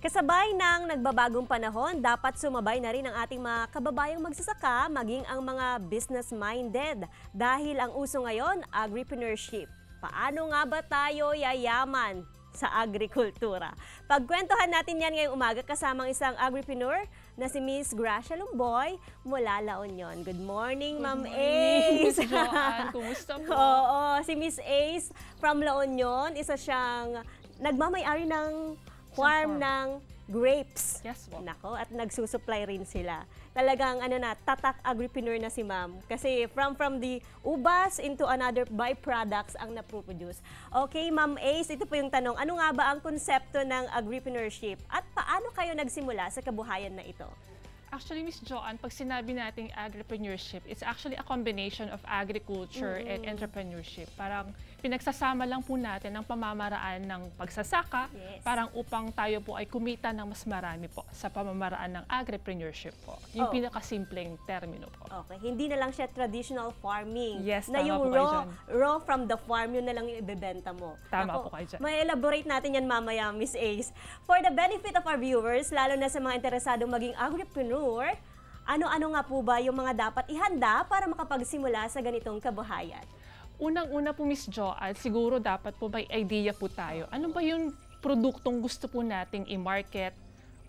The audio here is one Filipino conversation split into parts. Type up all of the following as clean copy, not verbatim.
Kasabay ng nagbabagong panahon, dapat sumabay na rin ang ating mga kababayang magsasaka, maging ang mga business-minded. Dahil ang uso ngayon, agripreneurship. Paano nga ba tayo yayaman sa agrikultura? Pagkwentuhan natin yan ngayong umaga kasamang isang agripreneur na si Miss Gracia Lumboy mula La Union. Good morning, Ma'am Ace! Miss Joanne, kumusta po? Oo, si Miss Ace from La Union, isa siyang nagmamay-ari ng farm ng grapes. Yes po. Nako, at nagsusupply rin sila. Talagang tatak agripreneur na si Ma'am. Kasi from the ubas into another byproducts ang naproproduce. Okay, Ma'am Ace, ito po yung tanong. Ano nga ba ang konsepto ng agripreneurship? At paano kayo nagsimula sa kabuhayan na ito? Actually, Miss Joanne, pag sinabi nating agripreneurship, it's actually a combination of agriculture and entrepreneurship. Parang pinagsasama lang po natin ang pamamaraan ng pagsasaka, parang upang tayo po ay kumita ng mas marami po sa pamamaraan ng agripreneurship po. Yung pinakasimpleng termino po. Okay, hindi na lang siya traditional farming. Yes, na tama yung po kayo dyan. raw from the farm, yun na lang yung ibebenta mo. Tama po kayo dyan. May elaborate natin yan mamaya, Miss Ace. For the benefit of our viewers, lalo na sa mga interesadong maging agripreneur, ano-ano nga po ba yung mga dapat ihanda para makapagsimula sa ganitong kabuhayan? Unang-una po, Miss Joanne, siguro dapat po may idea po tayo. Ano ba yung produktong gusto po nating i-market?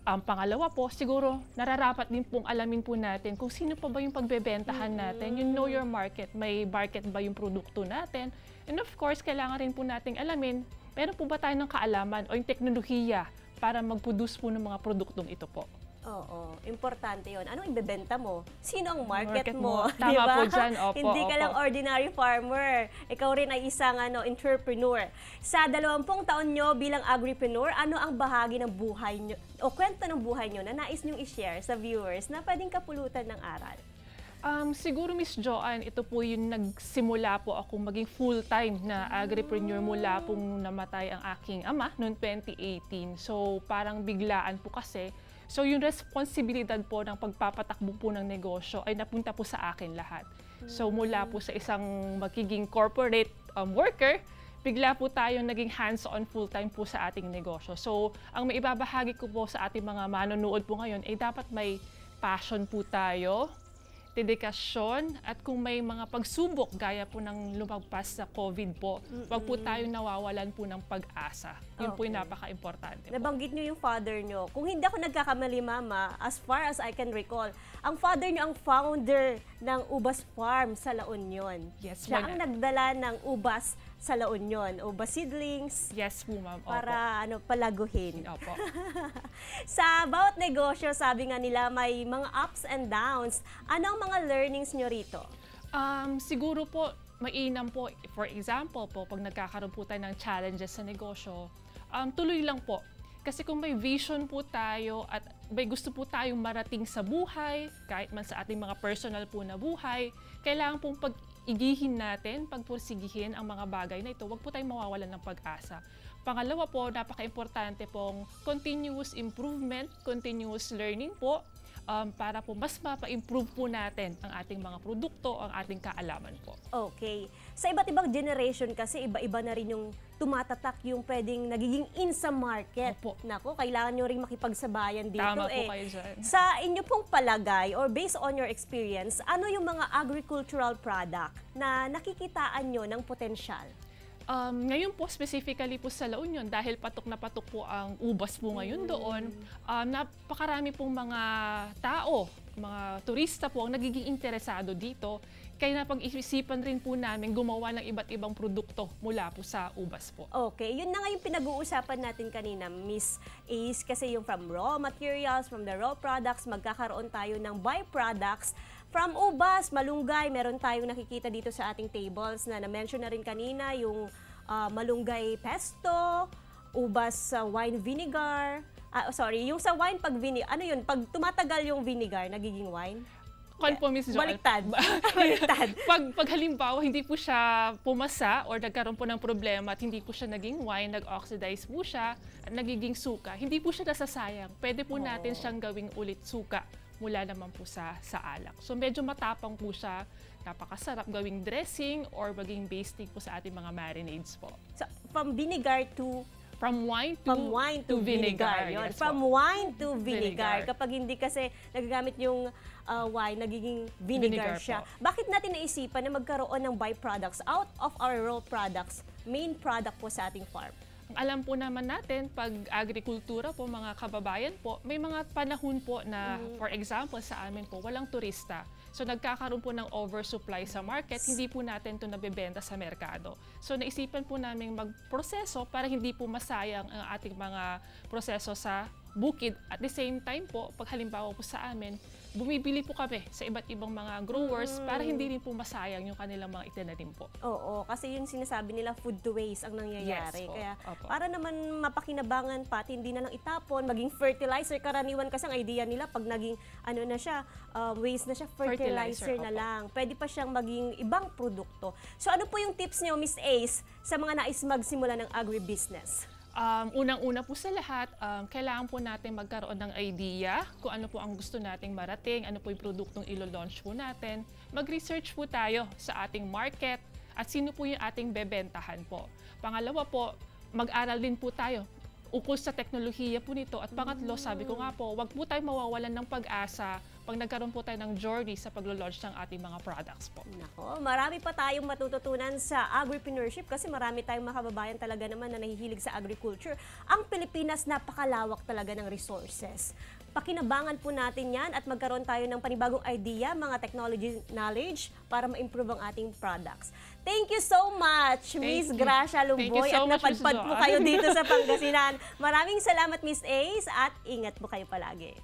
Pangalawa po, siguro nararapat din pong alamin po natin kung sino pa ba yung pagbebentahan natin. You know your market. May market ba yung produkto natin? And of course, kailangan rin po nating alamin, meron po ba tayo ng kaalaman o yung teknolohiya para mag-produce po ng mga produktong ito po? Oo, importante yon. Anong ibebenta mo? Sino ang market mo? Tama diba? po dyan. Opo, Hindi ka lang ordinary farmer. Ikaw rin ay isang entrepreneur. Sa 20 taon nyo bilang agripreneur, ano ang bahagi ng buhay nyo o kwento ng buhay nyo na nais nyong i-share sa viewers na pwedeng kapulutan ng aral? Siguro, Miss Joanne, ito po yung nagsimula po ako maging full-time na agripreneur mula pong namatay ang aking ama noong 2018. So, parang biglaan po kasi. So, yung responsibilidad po ng pagpapatakbo po ng negosyo ay napunta po sa akin lahat. So, mula po sa isang magiging corporate worker, bigla po tayong naging hands-on full-time po sa ating negosyo. So, ang maibabahagi ko po sa ating mga manonood po ngayon ay dapat may passion po tayo, dedikasyon, at kung may mga pagsubok gaya po ng lumagpas sa COVID po, wag po tayo nawawalan po ng pag-asa. Yun po yung napaka-importante po. Nabanggit nyo yung father nyo. Kung hindi ako nagkakamali, Mama, as far as I can recall, ang father nyo ang founder ng Ubas Farm sa La Union. Yes, siya ang nagdala ng ubas sa La Union, ubas seedlings. Yes po, ma'am. Para palaguhin. Opo. Sa bawat negosyo, sabi nga nila, may mga ups and downs. Ano ang mga learnings nyo rito? Siguro po, mainam po, for example po, pag nagkakaroon po tayo ng challenges sa negosyo, tuloy lang po. Kasi kung may vision po tayo at may gusto po tayong marating sa buhay, kahit man sa ating mga personal po na buhay, kailangan pong pag-igihin natin, pagpursigihin ang mga bagay na ito. Huwag po tayong mawawalan ng pag-asa. Pangalawa po, napaka-importante pong continuous improvement, continuous learning po, para po mas mapa-improve po natin ang ating mga produkto, ang ating kaalaman po. Okay. Sa iba't ibang generation kasi, iba-iba na rin yung tumatatak yung pwedeng nagiging in sa market. Opo. Nako, kailangan nyo rin makipagsabayan dito. Tama po kayo dyan. Sa inyo pong palagay or based on your experience, ano yung mga agricultural product na nakikitaan nyo ng potensyal? Ngayon po, specifically po sa La Union, dahil patok na patok po ang ubas po ngayon doon, napakarami pong mga tao, mga turista po ang nagiging interesado dito. Kaya napag-isipan rin po namin gumawa ng iba't ibang produkto mula po sa ubas po. Okay, yun na nga yung pinag-uusapan natin kanina, Miss Ace, kasi yung from raw materials, from the raw products, magkakaroon tayo ng byproducts. From ubas, malunggay, meron tayong nakikita dito sa ating tables na na-mention na rin kanina, yung malunggay pesto, ubas wine vinegar. Yung sa wine pag vinegar, ano yun? Pag tumatagal yung vinegar, nagiging wine? Po, Miss Joanne. Baliktad. Baliktad. pag halimbawa, hindi po siya pumasa or nagkaroon po ng problema at hindi po siya naging wine, nag-oxidize po siya at nagiging suka, hindi po siya nasasayang. Pwede po natin siyang gawing ulit suka mula naman po sa alak. So medyo matapang po siya, napakasarap gawing dressing or maging basting po sa ating mga marinades po. So, from vinegar to From wine to vinegar. Yun. Yes From po. wine to vinegar. Vinegar. Kapag hindi kasi nagagamit yung wine, nagiging vinegar Vinegar siya. po. Bakit natin naisipan na magkaroon ng byproducts out of our raw products, main product po sa ating farm? Ang alam po naman natin, pag agrikultura po, mga kababayan po, may mga panahon po na, for example, sa amin po, walang turista. So nagkakaroon po ng oversupply sa market, hindi po natin ito nabebenta sa merkado. So naisipan po namin magproseso para hindi po masayang ang ating mga proseso sa bukid. At the same time po, pag halimbawa po sa amin, bumibili po kami sa iba't ibang mga growers para hindi rin po masayang yung kanilang mga itinanim po. Oo, kasi yung sinasabi nila food to waste ang nangyayari. Yes po. Kaya Opo. para naman mapakinabangan pati hindi na lang itapon, maging fertilizer. Karaniwan kasi ang idea nila pag naging ano na siya, waste na siya, fertilizer na opo. lang. Pwede pa siyang maging ibang produkto. So ano po yung tips niyo, Miss Ace, sa mga nais magsimula ng agribusiness? Unang-una po sa lahat, kailangan po natin magkaroon ng idea kung ano po ang gusto nating marating, ano po yung produktong ilo-launch po natin. Mag-research po tayo sa ating market at sino po yung ating bebentahan po. Pangalawa po, mag-aral din po tayo ukol sa teknolohiya po nito. At pangatlo, sabi ko nga po, wag po tayo mawawalan ng pag-asa pag nagkaroon po tayo ng journey sa pag-launch ng ating mga products po. Nako, marami pa tayong matututunan sa agripreneurship kasi marami tayong mga kababayan talaga naman na nahihilig sa agriculture. Ang Pilipinas, napakalawak talaga ng resources. Pakinabangan po natin yan at magkaroon tayo ng panibagong idea, mga technology knowledge para ma-improve ang ating products. Thank you so much, Miss Gracia Lumboy. Thank you so at much, Miss napadpad po Jo. kayo dito sa Pangasinan. Maraming salamat, Miss Ace, at ingat po kayo palagi.